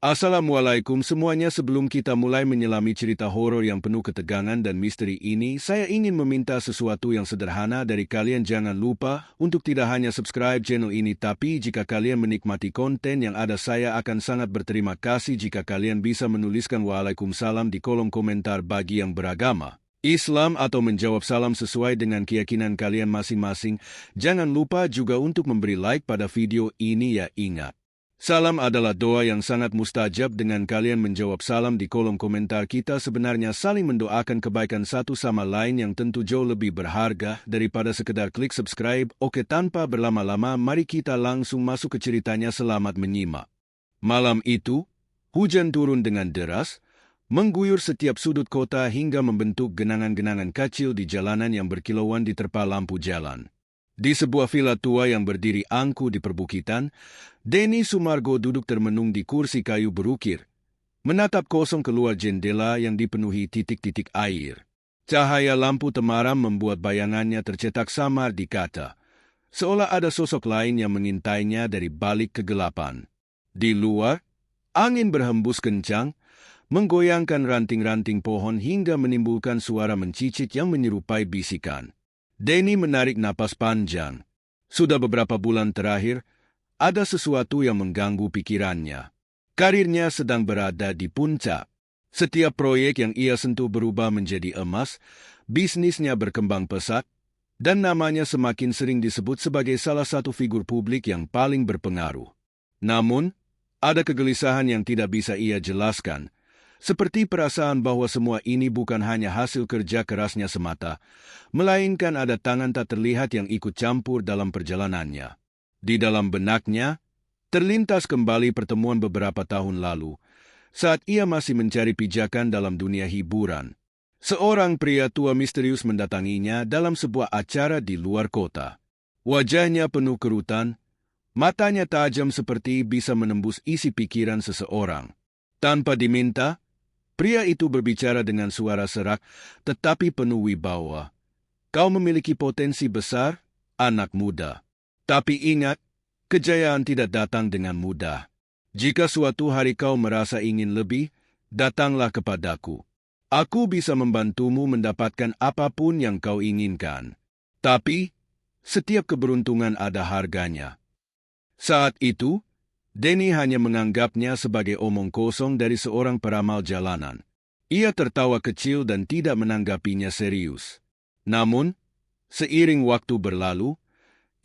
Assalamualaikum semuanya. Sebelum kita mulai menyelami cerita horor yang penuh ketegangan dan misteri ini, saya ingin meminta sesuatu yang sederhana dari kalian. Jangan lupa untuk tidak hanya subscribe channel ini, tapi jika kalian menikmati konten yang ada, saya akan sangat berterima kasih jika kalian bisa menuliskan Waalaikumsalam di kolom komentar bagi yang beragama Islam atau menjawab salam sesuai dengan keyakinan kalian masing-masing. Jangan lupa juga untuk memberi like pada video ini ya. Ingat, salam adalah doa yang sangat mustajab. Dengan kalian menjawab salam di kolom komentar, kita sebenarnya saling mendoakan kebaikan satu sama lain yang tentu jauh lebih berharga daripada sekedar klik subscribe. Oke, tanpa berlama-lama, mari kita langsung masuk ke ceritanya. Selamat menyimak. Malam itu, hujan turun dengan deras, mengguyur setiap sudut kota hingga membentuk genangan-genangan kecil di jalanan yang berkilauan diterpa lampu jalan. Di sebuah villa tua yang berdiri angkuh di perbukitan, Denny Sumargo duduk termenung di kursi kayu berukir, menatap kosong keluar jendela yang dipenuhi titik-titik air. Cahaya lampu temaram membuat bayangannya tercetak samar di kaca, seolah ada sosok lain yang mengintainya dari balik kegelapan. Di luar, angin berhembus kencang, menggoyangkan ranting-ranting pohon hingga menimbulkan suara mencicit yang menyerupai bisikan. Denny menarik napas panjang. Sudah beberapa bulan terakhir, ada sesuatu yang mengganggu pikirannya. Karirnya sedang berada di puncak. Setiap proyek yang ia sentuh berubah menjadi emas, bisnisnya berkembang pesat, dan namanya semakin sering disebut sebagai salah satu figur publik yang paling berpengaruh. Namun, ada kegelisahan yang tidak bisa ia jelaskan, seperti perasaan bahwa semua ini bukan hanya hasil kerja kerasnya semata, melainkan ada tangan tak terlihat yang ikut campur dalam perjalanannya. Di dalam benaknya, terlintas kembali pertemuan beberapa tahun lalu, saat ia masih mencari pijakan dalam dunia hiburan. Seorang pria tua misterius mendatanginya dalam sebuah acara di luar kota. Wajahnya penuh kerutan, matanya tajam seperti bisa menembus isi pikiran seseorang. Tanpa diminta, pria itu berbicara dengan suara serak tetapi penuh wibawa. Kau memiliki potensi besar, anak muda. Tapi ingat, kejayaan tidak datang dengan mudah. Jika suatu hari kau merasa ingin lebih, datanglah kepadaku. Aku bisa membantumu mendapatkan apapun yang kau inginkan. Tapi, setiap keberuntungan ada harganya. Saat itu, Denny hanya menganggapnya sebagai omong kosong dari seorang peramal jalanan. Ia tertawa kecil dan tidak menanggapinya serius. Namun, seiring waktu berlalu,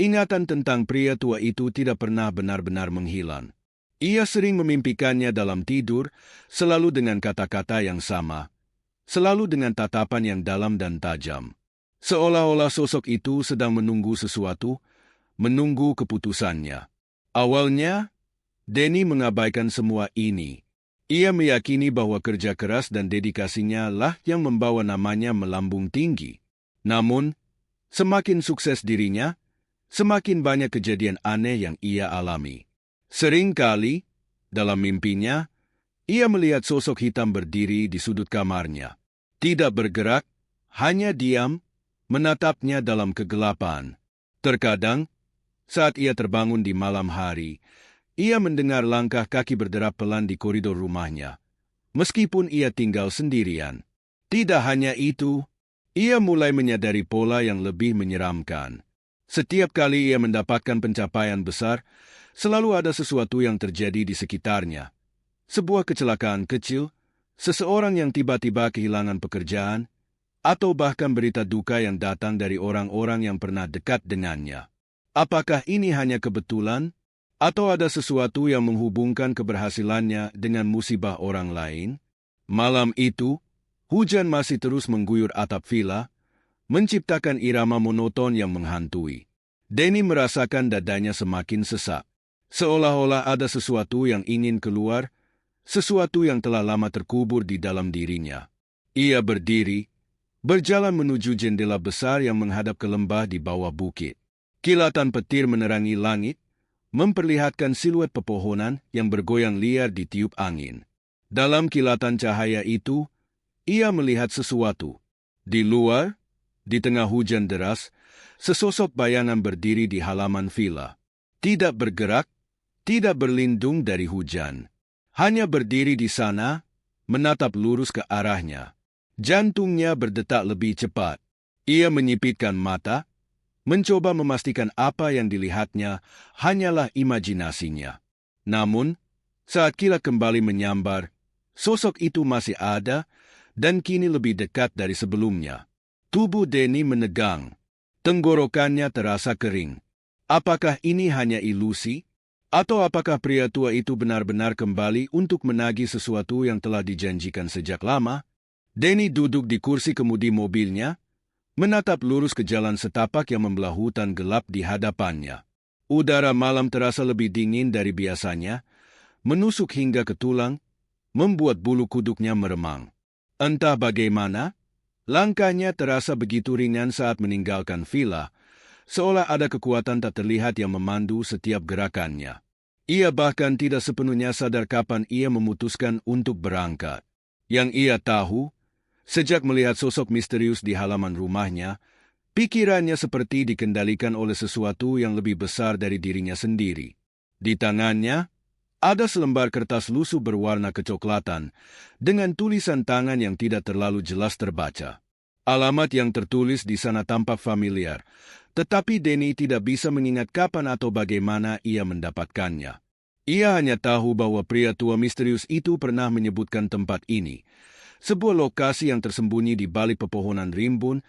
ingatan tentang pria tua itu tidak pernah benar-benar menghilang. Ia sering memimpikannya dalam tidur, selalu dengan kata-kata yang sama, selalu dengan tatapan yang dalam dan tajam. Seolah-olah sosok itu sedang menunggu sesuatu, menunggu keputusannya. Awalnya, Denny mengabaikan semua ini. Ia meyakini bahwa kerja keras dan dedikasinya lah yang membawa namanya melambung tinggi. Namun, semakin sukses dirinya, semakin banyak kejadian aneh yang ia alami. Seringkali, dalam mimpinya, ia melihat sosok hitam berdiri di sudut kamarnya. Tidak bergerak, hanya diam, menatapnya dalam kegelapan. Terkadang, saat ia terbangun di malam hari, ia mendengar langkah kaki berderap pelan di koridor rumahnya, meskipun ia tinggal sendirian. Tidak hanya itu, ia mulai menyadari pola yang lebih menyeramkan. Setiap kali ia mendapatkan pencapaian besar, selalu ada sesuatu yang terjadi di sekitarnya. Sebuah kecelakaan kecil, seseorang yang tiba-tiba kehilangan pekerjaan, atau bahkan berita duka yang datang dari orang-orang yang pernah dekat dengannya. Apakah ini hanya kebetulan? Atau ada sesuatu yang menghubungkan keberhasilannya dengan musibah orang lain? Malam itu, hujan masih terus mengguyur atap villa, menciptakan irama monoton yang menghantui. Denny merasakan dadanya semakin sesak. Seolah-olah ada sesuatu yang ingin keluar, sesuatu yang telah lama terkubur di dalam dirinya. Ia berdiri, berjalan menuju jendela besar yang menghadap ke lembah di bawah bukit. Kilatan petir menerangi langit, memperlihatkan siluet pepohonan yang bergoyang liar di tiup angin. Dalam kilatan cahaya itu, ia melihat sesuatu. Di luar, di tengah hujan deras, sesosok bayangan berdiri di halaman villa. Tidak bergerak, tidak berlindung dari hujan. Hanya berdiri di sana, menatap lurus ke arahnya. Jantungnya berdetak lebih cepat. Ia menyipitkan mata, mencoba memastikan apa yang dilihatnya hanyalah imajinasinya. Namun, saat kilat kembali menyambar, sosok itu masih ada dan kini lebih dekat dari sebelumnya. Tubuh Denny menegang. Tenggorokannya terasa kering. Apakah ini hanya ilusi? Atau apakah pria tua itu benar-benar kembali untuk menagih sesuatu yang telah dijanjikan sejak lama? Denny duduk di kursi kemudi mobilnya, menatap lurus ke jalan setapak yang membelah hutan gelap di hadapannya. Udara malam terasa lebih dingin dari biasanya, menusuk hingga ke tulang, membuat bulu kuduknya meremang. Entah bagaimana, langkahnya terasa begitu ringan saat meninggalkan villa, seolah ada kekuatan tak terlihat yang memandu setiap gerakannya. Ia bahkan tidak sepenuhnya sadar kapan ia memutuskan untuk berangkat. Yang ia tahu, sejak melihat sosok misterius di halaman rumahnya, pikirannya seperti dikendalikan oleh sesuatu yang lebih besar dari dirinya sendiri. Di tangannya, ada selembar kertas lusuh berwarna kecoklatan dengan tulisan tangan yang tidak terlalu jelas terbaca. Alamat yang tertulis di sana tampak familiar, tetapi Denny tidak bisa mengingat kapan atau bagaimana ia mendapatkannya. Ia hanya tahu bahwa pria tua misterius itu pernah menyebutkan tempat ini, sebuah lokasi yang tersembunyi di balik pepohonan rimbun,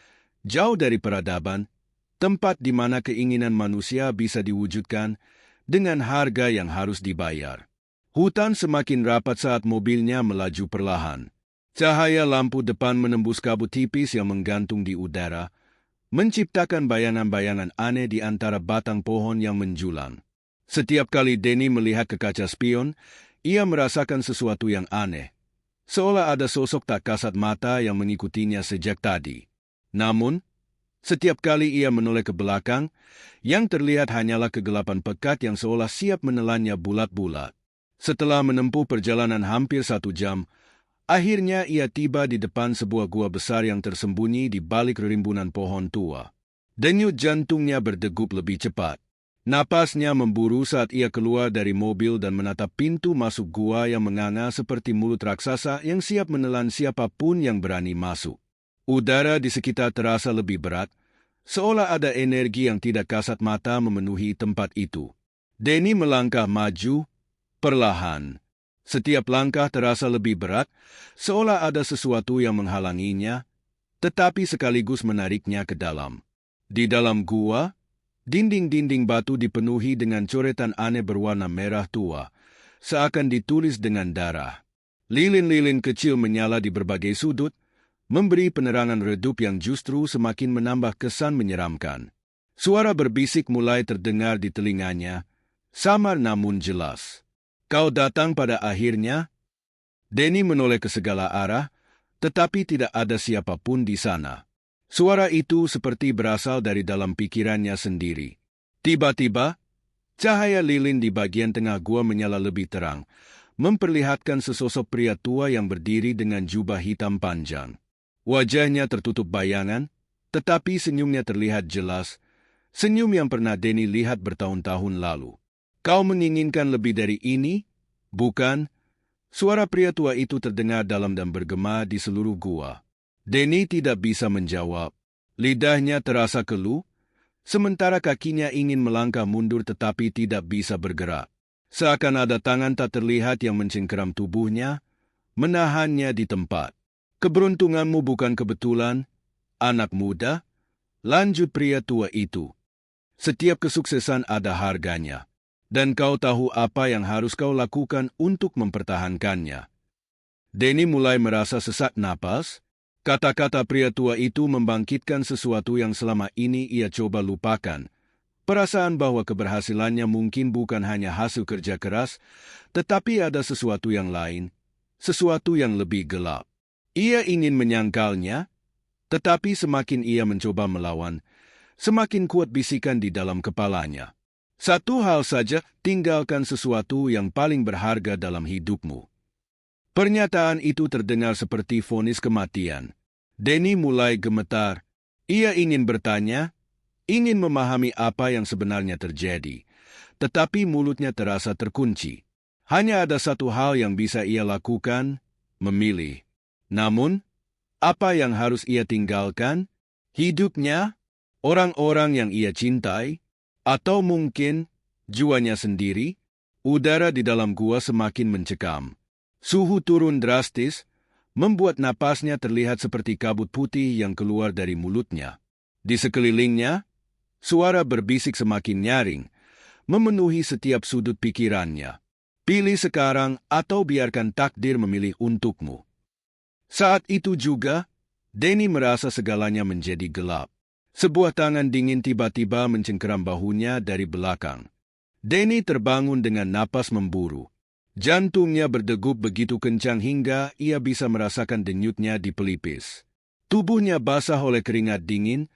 jauh dari peradaban, tempat di mana keinginan manusia bisa diwujudkan dengan harga yang harus dibayar. Hutan semakin rapat saat mobilnya melaju perlahan. Cahaya lampu depan menembus kabut tipis yang menggantung di udara, menciptakan bayangan-bayangan aneh di antara batang pohon yang menjulang. Setiap kali Denny melihat ke kaca spion, ia merasakan sesuatu yang aneh, seolah ada sosok tak kasat mata yang mengikutinya sejak tadi. Namun, setiap kali ia menoleh ke belakang, yang terlihat hanyalah kegelapan pekat yang seolah siap menelannya bulat-bulat. Setelah menempuh perjalanan hampir 1 jam, akhirnya ia tiba di depan sebuah gua besar yang tersembunyi di balik rimbunan pohon tua. Denyut jantungnya berdegup lebih cepat. Napasnya memburu saat ia keluar dari mobil dan menatap pintu masuk gua yang menganga seperti mulut raksasa yang siap menelan siapapun yang berani masuk. Udara di sekitar terasa lebih berat, seolah ada energi yang tidak kasat mata memenuhi tempat itu. Denny melangkah maju, perlahan. Setiap langkah terasa lebih berat, seolah ada sesuatu yang menghalanginya, tetapi sekaligus menariknya ke dalam. Di dalam gua, dinding-dinding batu dipenuhi dengan coretan aneh berwarna merah tua, seakan ditulis dengan darah. Lilin-lilin kecil menyala di berbagai sudut, memberi penerangan redup yang justru semakin menambah kesan menyeramkan. Suara berbisik mulai terdengar di telinganya, samar namun jelas. Kau datang pada akhirnya? Denny menoleh ke segala arah, tetapi tidak ada siapapun di sana. Suara itu seperti berasal dari dalam pikirannya sendiri. Tiba-tiba, cahaya lilin di bagian tengah gua menyala lebih terang, memperlihatkan sesosok pria tua yang berdiri dengan jubah hitam panjang. Wajahnya tertutup bayangan, tetapi senyumnya terlihat jelas, senyum yang pernah Denny lihat bertahun-tahun lalu. Kau menginginkan lebih dari ini, bukan? Suara pria tua itu terdengar dalam dan bergema di seluruh gua. Denny tidak bisa menjawab. Lidahnya terasa keluh, sementara kakinya ingin melangkah mundur tetapi tidak bisa bergerak. Seakan ada tangan tak terlihat yang mencengkeram tubuhnya, menahannya di tempat. Keberuntunganmu bukan kebetulan, anak muda, lanjut pria tua itu. Setiap kesuksesan ada harganya. Dan kau tahu apa yang harus kau lakukan untuk mempertahankannya. Denny mulai merasa sesak napas. Kata-kata pria tua itu membangkitkan sesuatu yang selama ini ia coba lupakan. Perasaan bahwa keberhasilannya mungkin bukan hanya hasil kerja keras, tetapi ada sesuatu yang lain, sesuatu yang lebih gelap. Ia ingin menyangkalnya, tetapi semakin ia mencoba melawan, semakin kuat bisikan di dalam kepalanya. Satu hal saja, tinggalkan sesuatu yang paling berharga dalam hidupmu. Pernyataan itu terdengar seperti vonis kematian. Denny mulai gemetar. Ia ingin bertanya, ingin memahami apa yang sebenarnya terjadi, tetapi mulutnya terasa terkunci. Hanya ada satu hal yang bisa ia lakukan, memilih. Namun, apa yang harus ia tinggalkan? Hidupnya, orang-orang yang ia cintai, atau mungkin jiwanya sendiri? Udara di dalam gua semakin mencekam. Suhu turun drastis, membuat napasnya terlihat seperti kabut putih yang keluar dari mulutnya. Di sekelilingnya, suara berbisik semakin nyaring, memenuhi setiap sudut pikirannya. Pilih sekarang atau biarkan takdir memilih untukmu. Saat itu juga, Danny merasa segalanya menjadi gelap. Sebuah tangan dingin tiba-tiba mencengkeram bahunya dari belakang. Danny terbangun dengan napas memburu. Jantungnya berdegup begitu kencang hingga ia bisa merasakan denyutnya di pelipis. Tubuhnya basah oleh keringat dingin,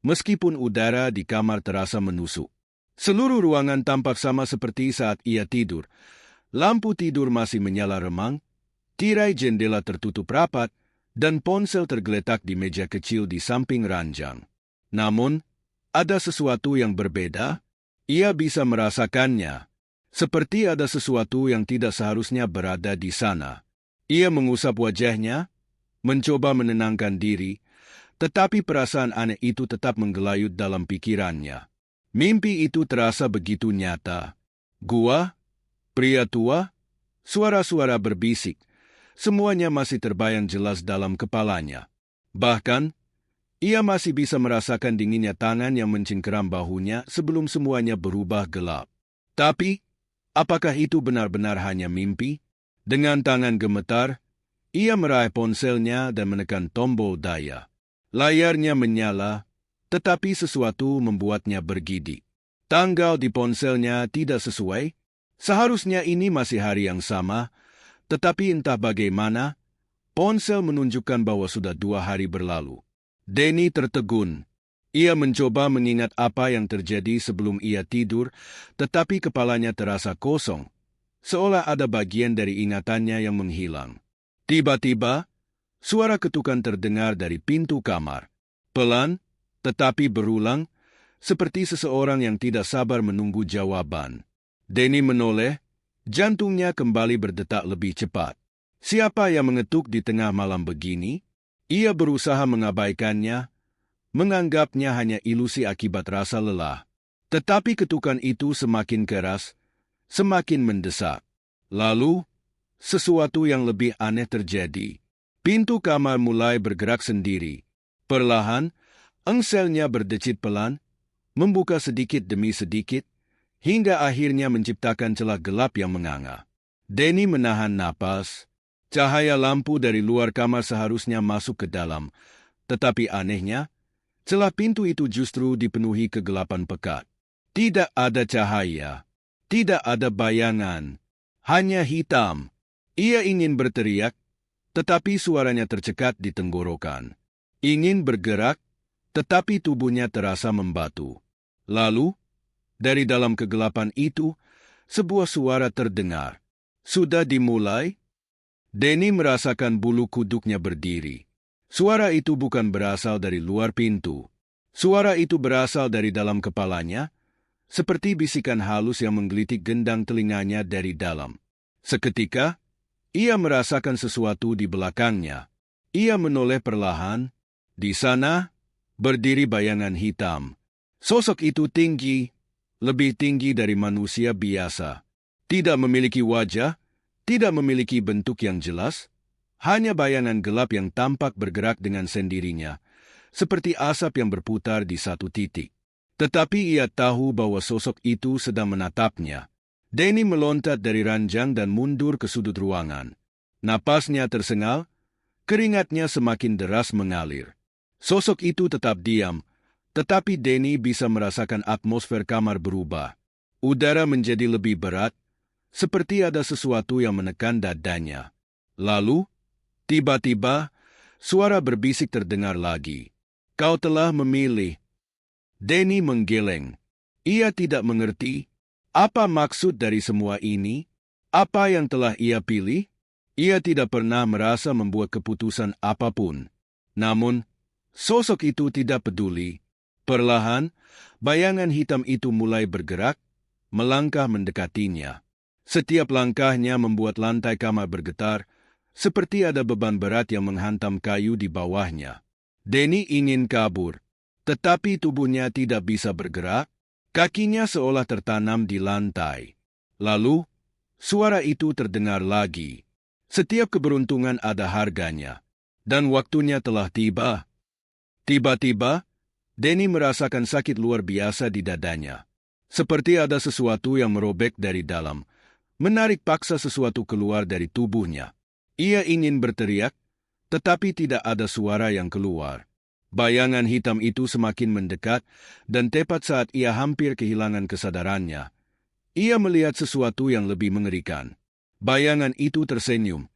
meskipun udara di kamar terasa menusuk. Seluruh ruangan tampak sama seperti saat ia tidur. Lampu tidur masih menyala remang, tirai jendela tertutup rapat, dan ponsel tergeletak di meja kecil di samping ranjang. Namun, ada sesuatu yang berbeda. Ia bisa merasakannya. Seperti ada sesuatu yang tidak seharusnya berada di sana. Ia mengusap wajahnya, mencoba menenangkan diri, tetapi perasaan aneh itu tetap menggelayut dalam pikirannya. Mimpi itu terasa begitu nyata. Gua, pria tua, suara-suara berbisik, semuanya masih terbayang jelas dalam kepalanya. Bahkan, ia masih bisa merasakan dinginnya tangan yang mencengkeram bahunya sebelum semuanya berubah gelap. Tapi, apakah itu benar-benar hanya mimpi? Dengan tangan gemetar, ia meraih ponselnya dan menekan tombol daya. Layarnya menyala, tetapi sesuatu membuatnya bergidik. Tanggal di ponselnya tidak sesuai. Seharusnya ini masih hari yang sama, tetapi entah bagaimana, ponsel menunjukkan bahwa sudah 2 hari berlalu. Danny tertegun. Ia mencoba mengingat apa yang terjadi sebelum ia tidur, tetapi kepalanya terasa kosong, seolah ada bagian dari ingatannya yang menghilang. Tiba-tiba, suara ketukan terdengar dari pintu kamar. Pelan, tetapi berulang, seperti seseorang yang tidak sabar menunggu jawaban. Danny menoleh, jantungnya kembali berdetak lebih cepat. Siapa yang mengetuk di tengah malam begini? Ia berusaha mengabaikannya, menganggapnya hanya ilusi akibat rasa lelah. Tetapi ketukan itu semakin keras, semakin mendesak. Lalu, sesuatu yang lebih aneh terjadi. Pintu kamar mulai bergerak sendiri. Perlahan, engselnya berdecit pelan, membuka sedikit demi sedikit, hingga akhirnya menciptakan celah gelap yang menganga. Danny menahan napas. Cahaya lampu dari luar kamar seharusnya masuk ke dalam, tetapi anehnya, celah pintu itu justru dipenuhi kegelapan pekat. Tidak ada cahaya, tidak ada bayangan, hanya hitam. Ia ingin berteriak, tetapi suaranya tercekat di tenggorokan. Ingin bergerak, tetapi tubuhnya terasa membatu. Lalu, dari dalam kegelapan itu, sebuah suara terdengar. Sudah dimulai? Danny merasakan bulu kuduknya berdiri. Suara itu bukan berasal dari luar pintu. Suara itu berasal dari dalam kepalanya, seperti bisikan halus yang menggelitik gendang telinganya dari dalam. Seketika, ia merasakan sesuatu di belakangnya. Ia menoleh perlahan. Di sana, berdiri bayangan hitam. Sosok itu tinggi, lebih tinggi dari manusia biasa. Tidak memiliki wajah, tidak memiliki bentuk yang jelas, hanya bayangan gelap yang tampak bergerak dengan sendirinya, seperti asap yang berputar di satu titik. Tetapi ia tahu bahwa sosok itu sedang menatapnya. Danny meloncat dari ranjang dan mundur ke sudut ruangan. Napasnya tersengal, keringatnya semakin deras mengalir. Sosok itu tetap diam, tetapi Danny bisa merasakan atmosfer kamar berubah. Udara menjadi lebih berat, seperti ada sesuatu yang menekan dadanya. Lalu, tiba-tiba, suara berbisik terdengar lagi. Kau telah memilih. Danny menggeleng. Ia tidak mengerti. Apa maksud dari semua ini? Apa yang telah ia pilih? Ia tidak pernah merasa membuat keputusan apapun. Namun, sosok itu tidak peduli. Perlahan, bayangan hitam itu mulai bergerak, melangkah mendekatinya. Setiap langkahnya membuat lantai kamar bergetar, seperti ada beban berat yang menghantam kayu di bawahnya. Denny ingin kabur, tetapi tubuhnya tidak bisa bergerak. Kakinya seolah tertanam di lantai. Lalu, suara itu terdengar lagi. Setiap keberuntungan ada harganya, dan waktunya telah tiba. Tiba-tiba, Denny merasakan sakit luar biasa di dadanya. Seperti ada sesuatu yang merobek dari dalam, menarik paksa sesuatu keluar dari tubuhnya. Ia ingin berteriak, tetapi tidak ada suara yang keluar. Bayangan hitam itu semakin mendekat, dan tepat saat ia hampir kehilangan kesadarannya, ia melihat sesuatu yang lebih mengerikan. Bayangan itu tersenyum,